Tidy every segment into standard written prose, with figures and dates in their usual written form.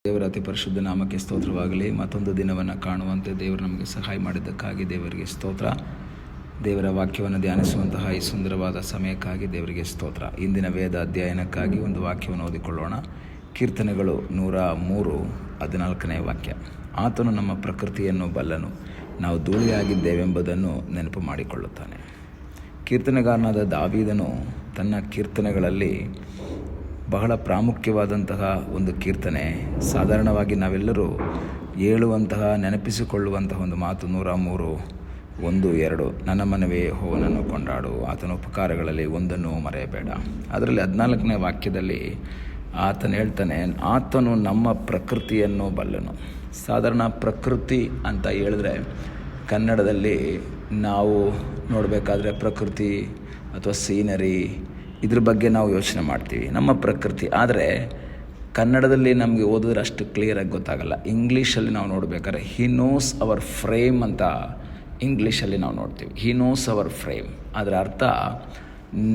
ದೇವರ ಅತಿ ಪರಿಶುದ್ಧ ನಾಮಕ್ಕೆ ಸ್ತೋತ್ರವಾಗಲಿ. ಮತ್ತೊಂದು ದಿನವನ್ನು ಕಾಣುವಂತೆ ದೇವರು ನಮಗೆ ಸಹಾಯ ಮಾಡಿದ್ದಕ್ಕಾಗಿ ದೇವರಿಗೆ ಸ್ತೋತ್ರ. ದೇವರ ವಾಕ್ಯವನ್ನು ಧ್ಯಾನಿಸುವಂತಹ ಈ ಸುಂದರವಾದ ಸಮಯಕ್ಕಾಗಿ ದೇವರಿಗೆ ಸ್ತೋತ್ರ. ಇಂದಿನ ವೇದ ಅಧ್ಯಯನಕ್ಕಾಗಿ ಒಂದು ವಾಕ್ಯವನ್ನು ಓದಿಕೊಳ್ಳೋಣ. ಕೀರ್ತನೆಗಳು 103:14 ವಾಕ್ಯ. ಆತನು ನಮ್ಮ ಪ್ರಕೃತಿಯನ್ನು ಬಲ್ಲನು, ನಾವು ಧೂಳಿಯಾಗಿದ್ದೇವೆಂಬುದನ್ನು ನೆನಪು ಮಾಡಿಕೊಳ್ಳುತ್ತಾನೆ. ಕೀರ್ತನೆಗಾರನಾದ ದಾವೀದನು ತನ್ನ ಕೀರ್ತನೆಗಳಲ್ಲಿ ಬಹಳ ಪ್ರಾಮುಖ್ಯವಾದಂತಹ ಒಂದು ಕೀರ್ತನೆ. ಸಾಧಾರಣವಾಗಿ ನಾವೆಲ್ಲರೂ ಹೇಳುವಂತಹ ನೆನಪಿಸಿಕೊಳ್ಳುವಂತಹ ಒಂದು ಮಾತು 103:1-2 ನನ್ನ ಮನವೇ ಯೆಹೋವನನ್ನು ಕೊಂಡಾಡು, ಆತನ ಉಪಕಾರಗಳಲ್ಲಿ ಒಂದನ್ನು ಮರೆಯಬೇಡ. ಅದರಲ್ಲಿ 14ನೇ ವಾಕ್ಯದಲ್ಲಿ ಆತನು ಹೇಳ್ತಾನೆ, ಆತನು ನಮ್ಮ ಪ್ರಕೃತಿಯನ್ನು ಬಲ್ಲನು. ಸಾಧಾರಣ ಪ್ರಕೃತಿ ಅಂತ ಹೇಳಿದ್ರೆ ಕನ್ನಡದಲ್ಲಿ ನಾವು ನೋಡಬೇಕಾದ್ರೆ ಪ್ರಕೃತಿ ಅಥವಾ ಸೀನರಿ ಇದ್ರ ಬಗ್ಗೆ ನಾವು ಯೋಚನೆ ಮಾಡ್ತೀವಿ, ನಮ್ಮ ಪ್ರಕೃತಿ. ಆದರೆ ಕನ್ನಡದಲ್ಲಿ ನಮಗೆ ಓದಿದ್ರೆ ಅಷ್ಟು ಕ್ಲಿಯರಾಗಿ ಗೊತ್ತಾಗಲ್ಲ. ಇಂಗ್ಲೀಷಲ್ಲಿ ನಾವು ನೋಡಬೇಕಾದ್ರೆ ಹಿ ನೋಸ್ ಅವರ್ ಫ್ರೇಮ್ ಅಂತ ಇಂಗ್ಲೀಷಲ್ಲಿ ನಾವು ನೋಡ್ತೀವಿ. He knows our frame. ಅದರ ಅರ್ಥ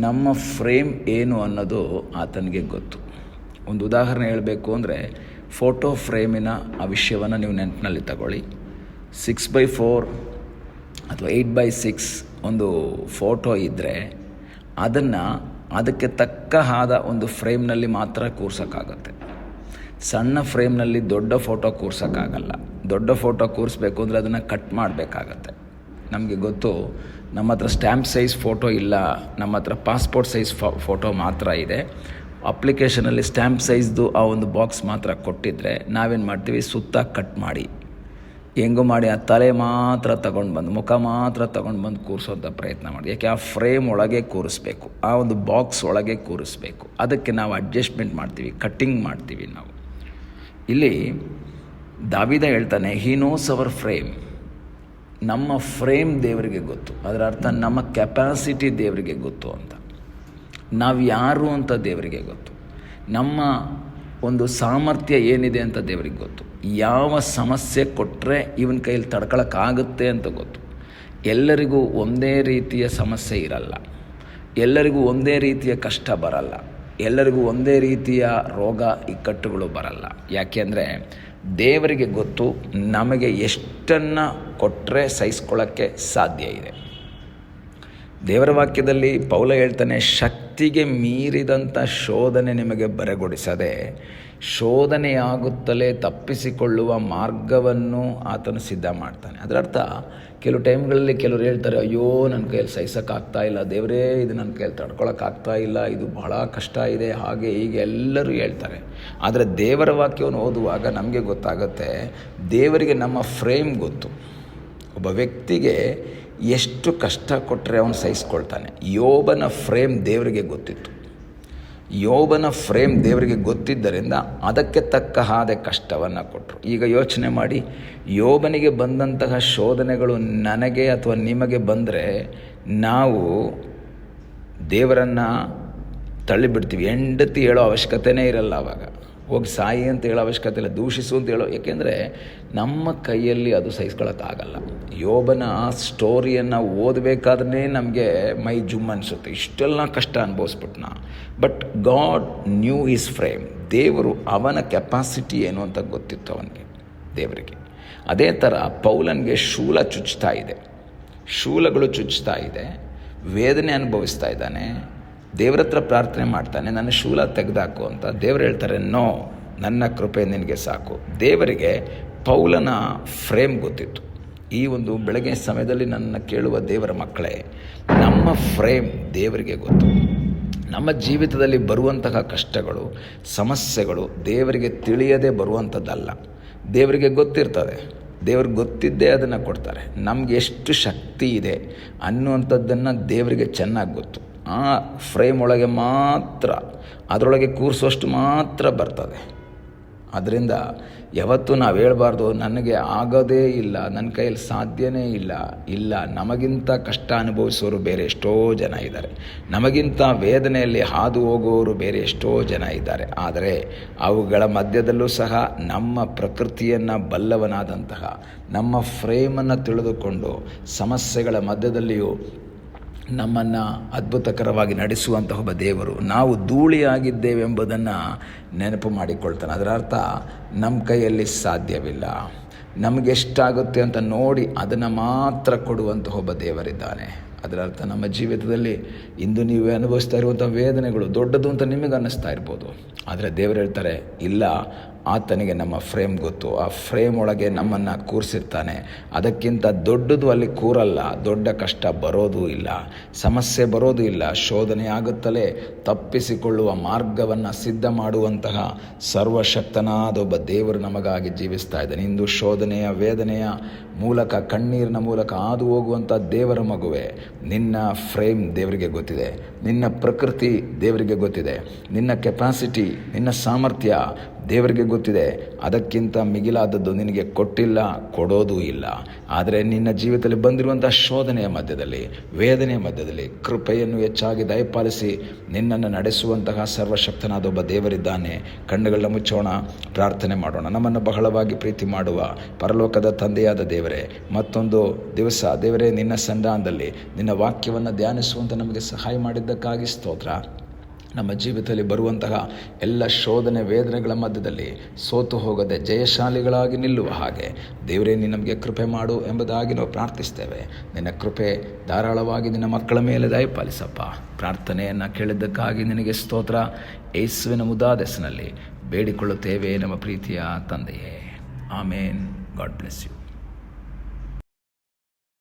ನಮ್ಮ ಫ್ರೇಮ್ ಏನು ಅನ್ನೋದು ಆತನಿಗೆ ಗೊತ್ತು. ಒಂದು ಉದಾಹರಣೆ ಹೇಳಬೇಕು ಅಂದರೆ ಫೋಟೋ ಫ್ರೇಮಿನ ಆ ವಿಷಯವನ್ನು ನೀವು ನೆನಪಿನಲ್ಲಿ ತಗೊಳ್ಳಿ. 6x4 ಅಥವಾ 8x6 ಒಂದು ಫೋಟೋ ಇದ್ದರೆ ಅದಕ್ಕೆ ತಕ್ಕ ಆದ ಒಂದು ಫ್ರೇಮ್ನಲ್ಲಿ ಮಾತ್ರ ಕೂರ್ಸೋಕ್ಕಾಗತ್ತೆ. ಸಣ್ಣ ಫ್ರೇಮ್ನಲ್ಲಿ ದೊಡ್ಡ ಫೋಟೋ ಕೂರ್ಸೋಕ್ಕಾಗಲ್ಲ. ದೊಡ್ಡ ಫೋಟೋ ಕೂರಿಸ್ಬೇಕು ಅಂದರೆ ಅದನ್ನು ಕಟ್ ಮಾಡಬೇಕಾಗತ್ತೆ. ನಮಗೆ ಗೊತ್ತು, ನಮ್ಮ ಹತ್ರ ಸ್ಟ್ಯಾಂಪ್ ಸೈಜ್ ಫೋಟೋ ಇಲ್ಲ, ನಮ್ಮ ಹತ್ರ ಪಾಸ್ಪೋರ್ಟ್ ಸೈಜ್ ಫೋಟೋ ಮಾತ್ರ ಇದೆ. ಅಪ್ಲಿಕೇಶನಲ್ಲಿ ಸ್ಟ್ಯಾಂಪ್ ಸೈಜ್ದು ಆ ಒಂದು ಬಾಕ್ಸ್ ಮಾತ್ರ ಕೊಟ್ಟಿದ್ದರೆ ನಾವೇನು ಮಾಡ್ತೀವಿ, ಸುತ್ತ ಕಟ್ ಮಾಡಿ ಹೆಂಗೋ ಮಾಡಿ ಆ ತಲೆ ಮಾತ್ರ ತಗೊಂಡು ಬಂದು, ಮುಖ ಮಾತ್ರ ತಗೊಂಡು ಬಂದು ಕೂರಿಸೋಂಥ ಪ್ರಯತ್ನ ಮಾಡಿ. ಯಾಕೆ ಆ ಫ್ರೇಮ್ ಒಳಗೆ ಕೂರಿಸ್ಬೇಕು, ಆ ಒಂದು ಬಾಕ್ಸ್ ಒಳಗೆ ಕೂರಿಸ್ಬೇಕು. ಅದಕ್ಕೆ ನಾವು ಅಡ್ಜಸ್ಟ್ಮೆಂಟ್ ಮಾಡ್ತೀವಿ, ಕಟ್ಟಿಂಗ್ ಮಾಡ್ತೀವಿ ನಾವು. ಇಲ್ಲಿ ದಾವೀದ ಹೇಳ್ತಾನೆ, ಹಿ ನೋಸ್ ಅವರ್ ಫ್ರೇಮ್. ನಮ್ಮ ಫ್ರೇಮ್ ದೇವರಿಗೆ ಗೊತ್ತು. ಅದರ ಅರ್ಥ ನಮ್ಮ ಕೆಪಾಸಿಟಿ ದೇವರಿಗೆ ಗೊತ್ತು ಅಂತ. ನಾವು ಯಾರು ಅಂತ ದೇವರಿಗೆ ಗೊತ್ತು. ನಮ್ಮ ಒಂದು ಸಾಮರ್ಥ್ಯ ಏನಿದೆ ಅಂತ ದೇವರಿಗೆ ಗೊತ್ತು. ಯಾವ ಸಮಸ್ಯೆ ಕೊಟ್ಟರೆ ಇವನ ಕೈಯಲ್ಲಿ ತಡ್ಕೊಳಕ್ಕಾಗುತ್ತೆ ಅಂತ ಗೊತ್ತು. ಎಲ್ಲರಿಗೂ ಒಂದೇ ರೀತಿಯ ಸಮಸ್ಯೆ ಇರಲ್ಲ, ಎಲ್ಲರಿಗೂ ಒಂದೇ ರೀತಿಯ ಕಷ್ಟ ಬರಲ್ಲ, ಎಲ್ಲರಿಗೂ ಒಂದೇ ರೀತಿಯ ರೋಗ ಇಕ್ಕಟ್ಟುಗಳು ಬರಲ್ಲ. ಯಾಕೆಂದರೆ ದೇವರಿಗೆ ಗೊತ್ತು ನಮಗೆ ಎಷ್ಟನ್ನು ಕೊಟ್ಟರೆ ಸಹಿಸ್ಕೊಳ್ಳೋಕ್ಕೆ ಸಾಧ್ಯ ಇದೆ. ದೇವರ ವಾಕ್ಯದಲ್ಲಿ ಪೌಲ ಹೇಳ್ತಾನೆ, ಶಕ್ತಿಗೆ ಮೀರಿದಂಥ ಶೋಧನೆ ನಿಮಗೆ ಬರಗೊಡಿಸದೆ ಶೋಧನೆಯಾಗುತ್ತಲೇ ತಪ್ಪಿಸಿಕೊಳ್ಳುವ ಮಾರ್ಗವನ್ನು ಆತನು ಸಿದ್ಧ ಮಾಡ್ತಾನೆ. ಅದರ ಅರ್ಥ ಕೆಲವು ಟೈಮ್ಗಳಲ್ಲಿ ಕೆಲವರು ಹೇಳ್ತಾರೆ, ಅಯ್ಯೋ ನನ್ನ ಕೈಯಲ್ಲಿ ಸಹಿಸೋಕ್ಕಾಗ್ತಾ ಇಲ್ಲ ದೇವರೇ, ಇದು ನನ್ನ ಕೈಯಲ್ಲಿ ತಡ್ಕೊಳಕ್ಕಾಗ್ತಾ ಇಲ್ಲ, ಇದು ಬಹಳ ಕಷ್ಟ ಇದೆ, ಹಾಗೆ ಹೀಗೆ ಎಲ್ಲರೂ ಹೇಳ್ತಾರೆ. ಆದರೆ ದೇವರ ವಾಕ್ಯವನ್ನು ಓದುವಾಗ ನಮಗೆ ಗೊತ್ತಾಗುತ್ತೆ, ದೇವರಿಗೆ ನಮ್ಮ ಫ್ರೇಮ್ ಗೊತ್ತು. ಒಬ್ಬ ವ್ಯಕ್ತಿಗೆ ಎಷ್ಟು ಕಷ್ಟ ಕೊಟ್ಟರೆ ಅವನು ಸಹಿಸ್ಕೊಳ್ತಾನೆ. ಯೋಬನ ಫ್ರೇಮ್ ದೇವರಿಗೆ ಗೊತ್ತಿತ್ತು. ಯೋಬನ ಫ್ರೇಮ್ ದೇವರಿಗೆ ಗೊತ್ತಿದ್ದರಿಂದ ಅದಕ್ಕೆ ತಕ್ಕ ಹಾಗೆ ಕಷ್ಟವನ್ನು ಕೊಟ್ಟರು. ಈಗ ಯೋಚನೆ ಮಾಡಿ, ಯೋಬನಿಗೆ ಬಂದಂತಹ ಶೋಧನೆಗಳು ನನಗೆ ಅಥವಾ ನಿಮಗೆ ಬಂದರೆ ನಾವು ದೇವರನ್ನು ತಳ್ಳಿಬಿಡ್ತೀವಿ. ಹೆಂಡತಿ ಹೇಳೋ ಅವಶ್ಯಕತೆಯೇ ಇರಲ್ಲ. ಆವಾಗ ಹೋಗಿ ಸಾಯಿ ಅಂತ ಹೇಳೋ ಅವಶ್ಯಕತೆ ಇಲ್ಲ, ದೂಷಿಸು ಅಂತ ಹೇಳೋ. ಏಕೆಂದರೆ ನಮ್ಮ ಕೈಯಲ್ಲಿ ಅದು ಸಹಿಸ್ಕೊಳ್ಳೋಕ್ಕಾಗಲ್ಲ. ಯೋಬನ ಸ್ಟೋರಿಯನ್ನು ಓದಬೇಕಾದ್ರೆ ನಮಗೆ ಮೈ ಜುಮ್ ಅನಿಸುತ್ತೆ, ಇಷ್ಟೆಲ್ಲ ಕಷ್ಟ ಅನುಭವಿಸ್ಬಿಟ್ನ. But God knew his frame. ದೇವರು ಅವನ ಕೆಪಾಸಿಟಿ ಏನು ಅಂತ ಗೊತ್ತಿತ್ತು ಅವನಿಗೆ, ದೇವರಿಗೆ. ಅದೇ ಥರ ಪೌಲನಿಗೆ ಶೂಲ ಚುಚ್ತಾ ಇದೆ, ಶೂಲಗಳು ಚುಚ್ತಾ ಇದೆ, ವೇದನೆ ಅನುಭವಿಸ್ತಾ ಇದ್ದಾನೆ. ದೇವರ ಹತ್ರ ಪ್ರಾರ್ಥನೆ ಮಾಡ್ತಾನೆ, ನನ್ನ ಶೂಲ ತೆಗೆದಾಕು ಅಂತ. ದೇವರು ಹೇಳ್ತಾರೆ, ನೋ, ನನ್ನ ಕೃಪೆ ನಿನಗೆ ಸಾಕು. ದೇವರಿಗೆ ಪೌಲನ ಫ್ರೇಮ್ ಗೊತ್ತಿತ್ತು. ಈ ಒಂದು ಬೆಳಗ್ಗೆ ಸಮಯದಲ್ಲಿ ನನ್ನ ಕೇಳುವ ದೇವರ ಮಕ್ಕಳೇ, ನಮ್ಮ ಫ್ರೇಮ್ ದೇವರಿಗೆ ಗೊತ್ತು. ನಮ್ಮ ಜೀವಿತದಲ್ಲಿ ಬರುವಂತಹ ಕಷ್ಟಗಳು, ಸಮಸ್ಯೆಗಳು ದೇವರಿಗೆ ತಿಳಿಯದೆ ಬರುವಂಥದ್ದಲ್ಲ. ದೇವರಿಗೆ ಗೊತ್ತಿರ್ತದೆ. ದೇವ್ರಿಗೆ ಗೊತ್ತಿದ್ದೇ ಅದನ್ನು ಕೊಡ್ತಾರೆ. ನಮಗೆ ಎಷ್ಟು ಶಕ್ತಿ ಇದೆ ಅನ್ನುವಂಥದ್ದನ್ನು ದೇವರಿಗೆ ಚೆನ್ನಾಗಿ ಗೊತ್ತು. ಆ ಫ್ರೇಮ್ ಒಳಗೆ ಮಾತ್ರ, ಅದರೊಳಗೆ ಕೂರಿಸೋಷ್ಟು ಮಾತ್ರ ಬರ್ತದೆ. ಅದರಿಂದ ಯಾವತ್ತೂ ನಾವು ಹೇಳ್ಬಾರ್ದು, ನನಗೆ ಆಗೋದೇ ಇಲ್ಲ, ನನ್ನ ಕೈಯಲ್ಲಿ ಸಾಧ್ಯನೇ ಇಲ್ಲ. ಇಲ್ಲ, ನಮಗಿಂತ ಕಷ್ಟ ಅನುಭವಿಸೋರು ಬೇರೆ ಎಷ್ಟೋ ಜನ ಇದ್ದಾರೆ, ನಮಗಿಂತ ವೇದನೆಯಲ್ಲಿ ಹಾದು ಹೋಗುವವರು ಬೇರೆ ಎಷ್ಟೋ ಜನ ಇದ್ದಾರೆ. ಆದರೆ ಅವುಗಳ ಮಧ್ಯದಲ್ಲೂ ಸಹ ನಮ್ಮ ಪ್ರಕೃತಿಯನ್ನು ಬಲ್ಲವನಾದಂತಹ, ನಮ್ಮ ಫ್ರೇಮನ್ನು ತಿಳಿದುಕೊಂಡು ಸಮಸ್ಯೆಗಳ ಮಧ್ಯದಲ್ಲಿಯೂ ನಮ್ಮನ್ನು ಅದ್ಭುತಕರವಾಗಿ ನಡೆಸುವಂತಹ ಒಬ್ಬ ದೇವರು. ನಾವು ಧೂಳಿಯಾಗಿದ್ದೇವೆಂಬುದನ್ನು ನೆನಪು ಮಾಡಿಕೊಳ್ತಾನೆ. ಅದರ ಅರ್ಥ ನಮ್ಮ ಕೈಯಲ್ಲಿ ಸಾಧ್ಯವಿಲ್ಲ, ನಮಗೆಷ್ಟಾಗುತ್ತೆ ಅಂತ ನೋಡಿ ಅದನ್ನು ಮಾತ್ರ ಕೊಡುವಂತಹ ಒಬ್ಬ ದೇವರಿದ್ದಾನೆ. ಅದರ ಅರ್ಥ ನಮ್ಮ ಜೀವಿತದಲ್ಲಿ ಇಂದು ನೀವು ಅನುಭವಿಸ್ತಾ ಇರುವಂಥ ವೇದನೆಗಳು ದೊಡ್ಡದು ಅಂತ ನಿಮಗೆ ಅನ್ನಿಸ್ತಾ ಇರ್ಬೋದು. ಆದರೆ ದೇವರು ಹೇಳ್ತಾರೆ, ಇಲ್ಲ, ಆತನಿಗೆ ನಮ್ಮ ಫ್ರೇಮ್ ಗೊತ್ತು. ಆ ಫ್ರೇಮ್ ಒಳಗೆ ನಮ್ಮನ್ನು ಕೂರಿಸಿರ್ತಾನೆ. ಅದಕ್ಕಿಂತ ದೊಡ್ಡದು ಅಲ್ಲಿ ಕೂರಲ್ಲ. ದೊಡ್ಡ ಕಷ್ಟ ಬರೋದೂ ಇಲ್ಲ, ಸಮಸ್ಯೆ ಬರೋದೂ ಇಲ್ಲ. ಶೋಧನೆ ಆಗುತ್ತಲೇ ತಪ್ಪಿಸಿಕೊಳ್ಳುವ ಮಾರ್ಗವನ್ನು ಸಿದ್ಧ ಮಾಡುವಂತಹ ಸರ್ವಶಕ್ತನಾದ ಒಬ್ಬ ದೇವರು ನಮಗಾಗಿ ಜೀವಿಸ್ತಾ ಇದ್ದಾನೆ. ಇಂದು ಶೋಧನೆಯ ವೇದನೆಯ ಮೂಲಕ, ಕಣ್ಣೀರಿನ ಮೂಲಕ ಹಾದು ಹೋಗುವಂಥ ದೇವರ ಮಗುವೆ, ನಿನ್ನ ಫ್ರೇಮ್ ದೇವರಿಗೆ ಗೊತ್ತಿದೆ, ನಿನ್ನ ಪ್ರಕೃತಿ ದೇವರಿಗೆ ಗೊತ್ತಿದೆ, ನಿನ್ನ ಕೆಪಾಸಿಟಿ, ನಿನ್ನ ಸಾಮರ್ಥ್ಯ ದೇವರಿಗೆ ಗೊತ್ತಿದೆ. ಅದಕ್ಕಿಂತ ಮಿಗಿಲಾದದ್ದು ನಿನಗೆ ಕೊಟ್ಟಿಲ್ಲ, ಕೊಡೋದೂ ಇಲ್ಲ. ಆದರೆ ನಿನ್ನ ಜೀವಿತದಲ್ಲಿ ಬಂದಿರುವಂಥ ಶೋಧನೆಯ ಮಧ್ಯದಲ್ಲಿ, ವೇದನೆಯ ಮಧ್ಯದಲ್ಲಿ ಕೃಪೆಯನ್ನು ಹೆಚ್ಚಾಗಿ ದಯಪಾಲಿಸಿ ನಿನ್ನನ್ನು ನಡೆಸುವಂತಹ ಸರ್ವಶಕ್ತನಾದ ಒಬ್ಬ ದೇವರಿದ್ದಾನೆ. ಕಣ್ಣುಗಳನ್ನ ಮುಚ್ಚೋಣ, ಪ್ರಾರ್ಥನೆ ಮಾಡೋಣ. ನಮ್ಮನ್ನು ಬಹಳವಾಗಿ ಪ್ರೀತಿ ಮಾಡುವ ಪರಲೋಕದ ತಂದೆಯಾದ ದೇವರೇ, ಮತ್ತೊಂದು ದಿವಸ ದೇವರೇ ನಿನ್ನ ಸನ್ನಿಧಾನದಲ್ಲಿ ನಿನ್ನ ವಾಕ್ಯವನ್ನು ಧ್ಯಾನಿಸುವಂತೆ ನಮಗೆ ಸಹಾಯ ಮಾಡಿದ್ದಕ್ಕಾಗಿ ಸ್ತೋತ್ರ. ನಮ್ಮ ಜೀವಿತದಲ್ಲಿ ಬರುವಂತಹ ಎಲ್ಲ ಶೋಧನೆ ವೇದನೆಗಳ ಮಧ್ಯದಲ್ಲಿ ಸೋತು ಹೋಗದೆ ಜಯಶಾಲಿಗಳಾಗಿ ನಿಲ್ಲುವ ಹಾಗೆ ದೇವರೇ ನೀನು ನಮಗೆ ಕೃಪೆ ಮಾಡು ಎಂಬುದಾಗಿ ನಾವು ಪ್ರಾರ್ಥಿಸ್ತೇವೆ. ನಿನ್ನ ಕೃಪೆ ಧಾರಾಳವಾಗಿ ನಿನ್ನ ಮಕ್ಕಳ ಮೇಲೆ ದಯಪಾಲಿಸಪ್ಪ. ಪ್ರಾರ್ಥನೆಯನ್ನು ಕೇಳಿದ್ದಕ್ಕಾಗಿ ನಿನಗೆ ಸ್ತೋತ್ರ. ಯೇಸುವಿನ ಮುದ್ದಾದ ಹೆಸರಿನಲ್ಲಿ ಬೇಡಿಕೊಳ್ಳುತ್ತೇವೆ ನಮ್ಮ ಪ್ರೀತಿಯ ತಂದೆಯೇ, ಆಮೇನ್. God bless you.